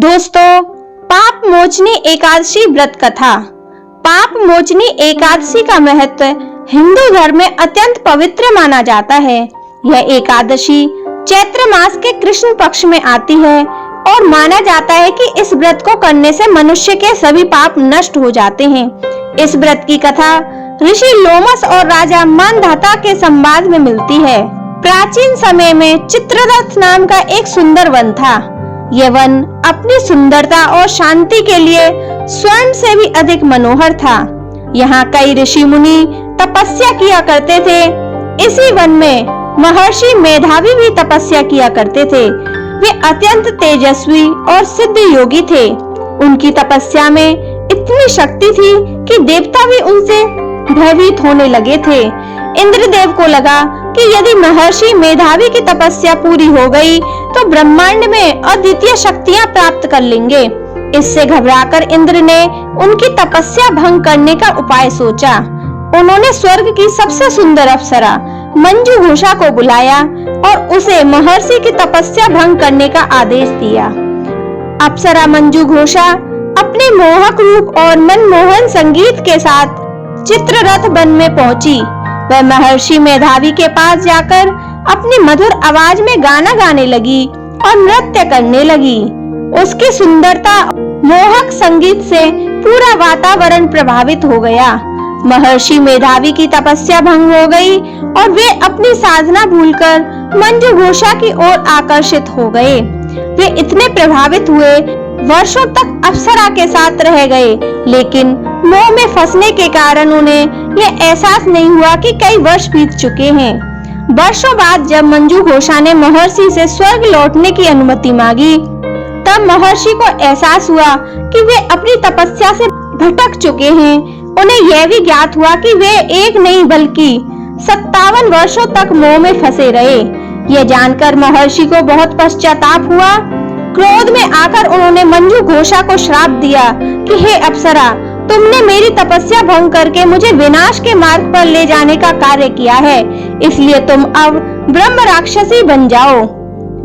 दोस्तों, पाप मोचनी एकादशी व्रत कथा। पाप मोचनी एकादशी का महत्व हिंदू धर्म में अत्यंत पवित्र माना जाता है। यह एकादशी चैत्र मास के कृष्ण पक्ष में आती है और माना जाता है कि इस व्रत को करने से मनुष्य के सभी पाप नष्ट हो जाते हैं। इस व्रत की कथा ऋषि लोमस और राजा मानधाता के संवाद में मिलती है। प्राचीन समय में चित्ररथ नाम का एक सुंदर वन था। यह वन अपनी सुंदरता और शांति के लिए स्वर्ण से भी अधिक मनोहर था। यहाँ कई ऋषि मुनि तपस्या किया करते थे। इसी वन में महर्षि मेधावी भी तपस्या किया करते थे। वे अत्यंत तेजस्वी और सिद्ध योगी थे। उनकी तपस्या में इतनी शक्ति थी कि देवता भी उनसे भयभीत होने लगे थे। इंद्रदेव को लगा कि यदि महर्षि मेधावी की तपस्या पूरी हो गई तो ब्रह्मांड में अद्वितीय शक्तियां प्राप्त कर लेंगे। इससे घबराकर इंद्र ने उनकी तपस्या भंग करने का उपाय सोचा। उन्होंने स्वर्ग की सबसे सुंदर अप्सरा मंजू घोषा को बुलाया और उसे महर्षि की तपस्या भंग करने का आदेश दिया। अप्सरा मंजू घोषा अपने मोहक रूप और मनमोहन संगीत के साथ चित्ररथ वन में पहुंची। वह महर्षि मेधावी के पास जाकर अपनी मधुर आवाज में गाना गाने लगी और नृत्य करने लगी। उसकी सुंदरता मोहक संगीत से पूरा वातावरण प्रभावित हो गया। महर्षि मेधावी की तपस्या भंग हो गई और वे अपनी साधना भूलकर मंजू घोषा की ओर आकर्षित हो गए। वे इतने प्रभावित हुए, वर्षों तक अप्सरा के साथ रह गए, लेकिन मोह में फंसने के कारण उन्हें यह एहसास नहीं हुआ कि कई वर्ष बीत चुके हैं। वर्षों बाद जब मंजू घोषा ने महर्षि से स्वर्ग लौटने की अनुमति मांगी, तब महर्षि को एहसास हुआ कि वे अपनी तपस्या से भटक चुके हैं। उन्हें यह भी ज्ञात हुआ कि वे एक नहीं बल्कि 57 वर्षों तक मोह में फंसे रहे। यह जानकर महर्षि को बहुत पश्चाताप हुआ। क्रोध में आकर उन्होंने मंजू घोषा को श्राप दिया कि हे अप्सरा, तुमने मेरी तपस्या भंग करके मुझे विनाश के मार्ग पर ले जाने का कार्य किया है, इसलिए तुम अब ब्रह्म राक्षसी बन जाओ।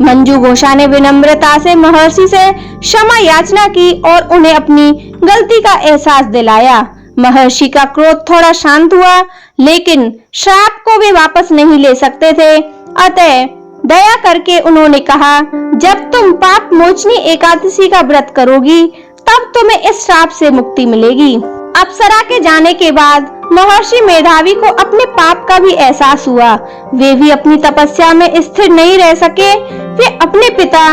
मंजू घोषा ने विनम्रता से महर्षि से क्षमा याचना की और उन्हें अपनी गलती का एहसास दिलाया। महर्षि का क्रोध थोड़ा शांत हुआ, लेकिन श्राप को वे वापस नहीं ले सकते थे। अतः दया करके उन्होंने कहा, जब तुम पाप मोचनी एकादशी का व्रत करोगी तब तुम्हें इस श्राप से मुक्ति मिलेगी। अप्सरा के जाने के बाद महर्षि मेधावी को अपने पाप का भी एहसास हुआ। वे भी अपनी तपस्या में स्थिर नहीं रह सके। वे अपने पिता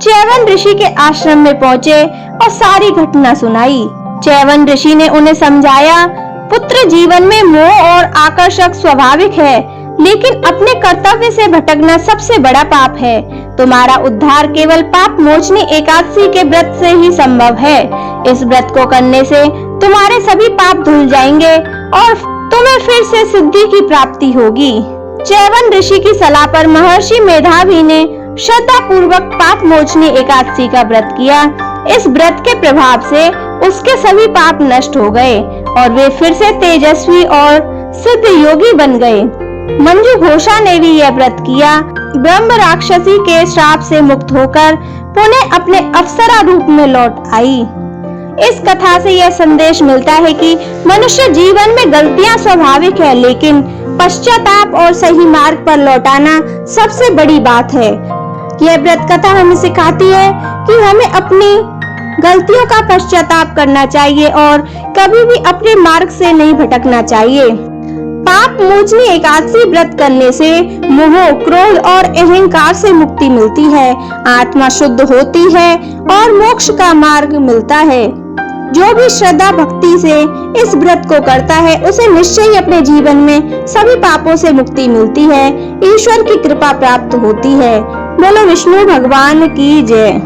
चैवन ऋषि के आश्रम में पहुँचे और सारी घटना सुनाई। चैवन ऋषि ने उन्हें समझाया, पुत्र जीवन में मोह और आकर्षक स्वाभाविक है, लेकिन अपने कर्तव्य से भटकना सबसे बड़ा पाप है। तुम्हारा उद्धार केवल पाप मोचनी एकादशी के व्रत से ही संभव है। इस व्रत को करने से तुम्हारे सभी पाप धुल जाएंगे और तुम्हें फिर से सिद्धि की प्राप्ति होगी। चैवन ऋषि की सलाह पर महर्षि मेधावी ने श्रद्धा पूर्वक पाप मोचनी एकादशी का व्रत किया। इस व्रत के प्रभाव से उसके सभी पाप नष्ट हो गए और वे फिर से तेजस्वी और सिद्ध योगी बन गए। मंजू घोषा ने भी यह व्रत किया। ब्रह्म राक्षसी के श्राप से मुक्त होकर पुनः अपने अप्सरा रूप में लौट आई। इस कथा से यह संदेश मिलता है कि मनुष्य जीवन में गलतियां स्वाभाविक है, लेकिन पश्चाताप और सही मार्ग पर लौटाना सबसे बड़ी बात है। यह व्रत कथा हमें सिखाती है कि हमें अपनी गलतियों का पश्चाताप करना चाहिए और कभी भी अपने मार्ग से नहीं भटकना चाहिए। पाप मोचनी एकादशी व्रत करने से मोह, क्रोध और अहंकार से मुक्ति मिलती है। आत्मा शुद्ध होती है और मोक्ष का मार्ग मिलता है। जो भी श्रद्धा भक्ति से इस व्रत को करता है, उसे निश्चय ही अपने जीवन में सभी पापों से मुक्ति मिलती है। ईश्वर की कृपा प्राप्त होती है। बोलो विष्णु भगवान की जय।